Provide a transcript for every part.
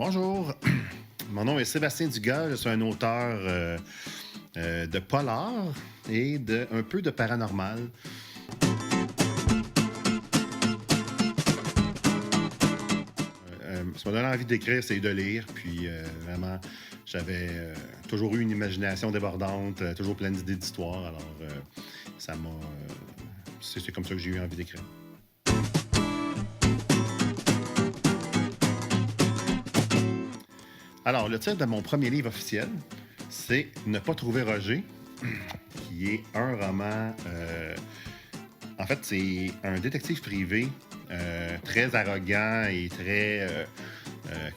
Bonjour, mon nom est Sébastien Dugas, je suis un auteur de polar et un peu de paranormal. Ce qui m'a donné envie d'écrire, c'est de lire, puis vraiment, j'avais toujours eu une imagination débordante, toujours plein d'idées d'histoire, alors ça m'a... c'est comme ça que j'ai eu envie d'écrire. Alors, le titre de mon premier livre officiel, c'est Ne pas trouver Roger, qui est un roman. En fait, c'est un détective privé très arrogant et très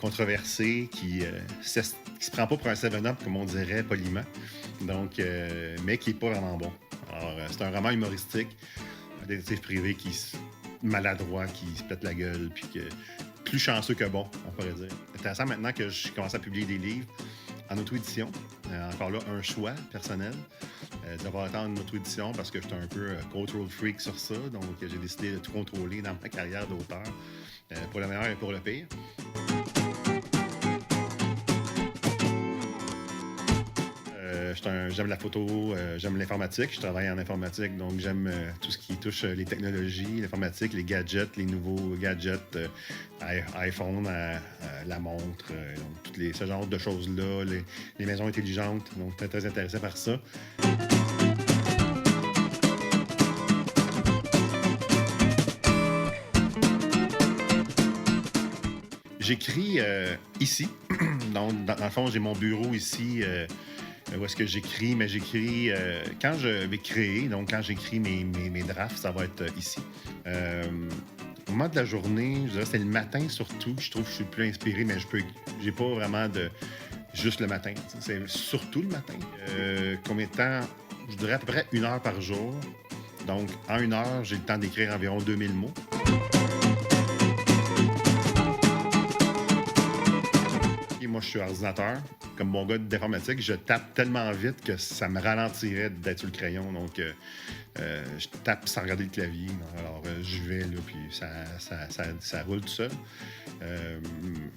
controversé qui se prend pas pour un 7-up, comme on dirait poliment, donc, mais qui est pas vraiment bon. Alors, c'est un roman humoristique, un détective privé maladroit, qui se pète la gueule, puis que plus chanceux que bon, on pourrait dire. C'est intéressant maintenant que je commence à publier des livres en auto-édition. Encore là, un choix personnel d'avoir été en auto-édition parce que j'étais un peu cultural freak sur ça. Donc, j'ai décidé de tout contrôler dans ma carrière d'auteur, pour le meilleur et pour le pire. J'aime la photo, j'aime l'informatique. Je travaille en informatique, donc j'aime tout ce qui touche les technologies, l'informatique, les gadgets, les nouveaux gadgets, iPhone, la montre, donc ce genre de choses-là, les maisons intelligentes. Donc, très, très intéressé par ça. J'écris ici. Donc, dans le fond, j'ai mon bureau ici où est-ce que j'écris, mais j'écris quand je vais créer, donc quand j'écris mes drafts, ça va être ici. Au moment de la journée, je dirais c'est le matin surtout, je trouve que je suis plus inspiré, mais j'ai pas vraiment de juste le matin. C'est surtout le matin. Combien de temps? Je dirais à peu près 1 heure par jour. Donc, en 1 heure, j'ai le temps d'écrire environ 2000 mots. Et moi, je suis ordinateur. Comme mon gars d'informatique, je tape tellement vite que ça me ralentirait d'être sur le crayon. Donc, je tape sans regarder le clavier. Alors, je vais, là, puis ça roule tout seul.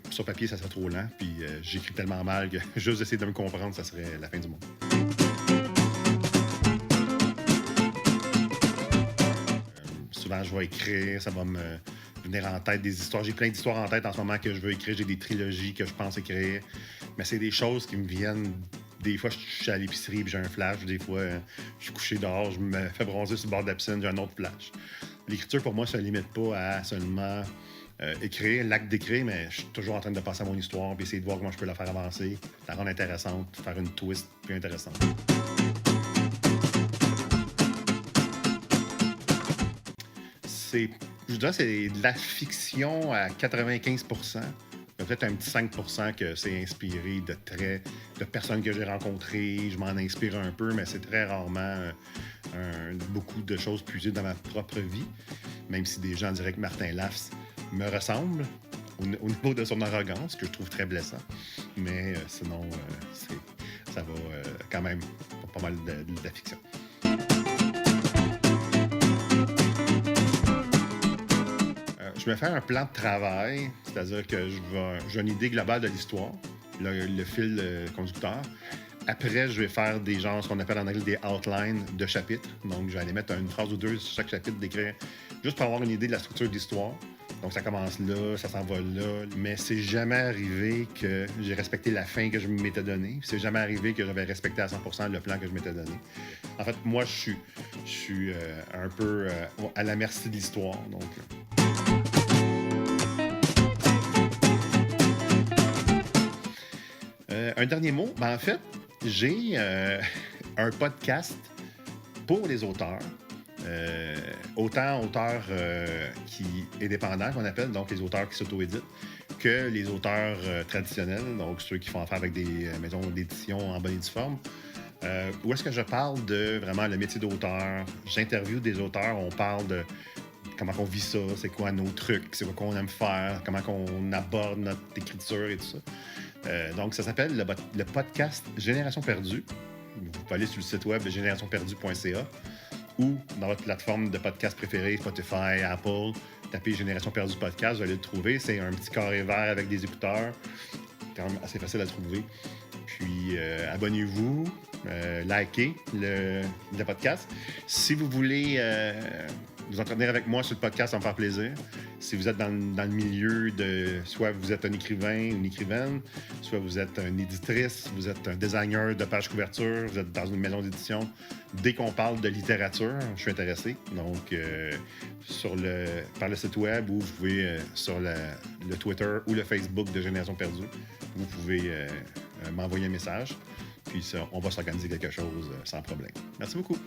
Sur papier, ça serait trop lent. Puis, j'écris tellement mal que juste essayer de me comprendre, ça serait la fin du monde. Souvent, je vais écrire, ça va me venir en tête des histoires. J'ai plein d'histoires en tête en ce moment que je veux écrire. J'ai des trilogies que je pense écrire. Mais c'est des choses qui me viennent. Des fois, je suis à l'épicerie et j'ai un flash. Des fois, je suis couché dehors, je me fais bronzer sur le bord de la piscine, j'ai un autre flash. L'écriture, pour moi, ça ne limite pas à seulement écrire, l'acte d'écrire, mais je suis toujours en train de passer à mon histoire et essayer de voir comment je peux la faire avancer, la rendre intéressante, faire une twist plus intéressante. Je dirais que c'est de la fiction à 95%. Il y a peut-être un petit 5% que c'est inspiré de traits de personnes que j'ai rencontrées. Je m'en inspire un peu, mais c'est très rarement beaucoup de choses puisées dans ma propre vie. Même si des gens diraient que Martin Lafs me ressemble au niveau de son arrogance, que je trouve très blessant. Mais sinon, ça va quand même pas mal de la fiction. Je me fais un plan de travail, c'est-à-dire que j'ai une idée globale de l'histoire, le fil conducteur. Après, je vais faire ce qu'on appelle en anglais des outlines de chapitres. Donc, je vais aller mettre une phrase ou deux sur chaque chapitre, d'écrire, juste pour avoir une idée de la structure de l'histoire. Donc, ça commence là, ça s'en va là. Mais c'est jamais arrivé que j'ai respecté la fin que je m'étais donnée. C'est jamais arrivé que j'avais respecté à 100% le plan que je m'étais donné. En fait, moi, je suis un peu à la merci de l'histoire. Donc, un dernier mot, en fait, j'ai un podcast pour les auteurs. Autant auteurs qui indépendants qu'on appelle, donc les auteurs qui s'auto-éditent, que les auteurs traditionnels, donc ceux qui font affaire avec des maisons d'édition en bonne et due forme. Où est-ce que je parle de vraiment le métier d'auteur? J'interviewe des auteurs, on parle de comment on vit ça, c'est quoi nos trucs, c'est quoi qu'on aime faire, comment on aborde notre écriture et tout ça. Donc, ça s'appelle le podcast Génération perdue. Vous pouvez aller sur le site web de générationperdue.ca ou dans votre plateforme de podcast préférée, Spotify, Apple. Tapez Génération Perdue podcast, vous allez le trouver. C'est un petit carré vert avec des écouteurs. Quand même assez facile à trouver. Puis abonnez-vous, likez le podcast. Si vous voulez vous entretenir avec moi sur le podcast, ça me fait plaisir. Si vous êtes dans le milieu de... Soit vous êtes un écrivain, une écrivaine, soit vous êtes une éditrice, vous êtes un designer de page couverture, vous êtes dans une maison d'édition. Dès qu'on parle de littérature, je suis intéressé. Donc, par le site web ou vous pouvez sur le Twitter ou le Facebook de Génération Perdue, vous pouvez m'envoyer un message. Puis ça, on va s'organiser quelque chose sans problème. Merci beaucoup.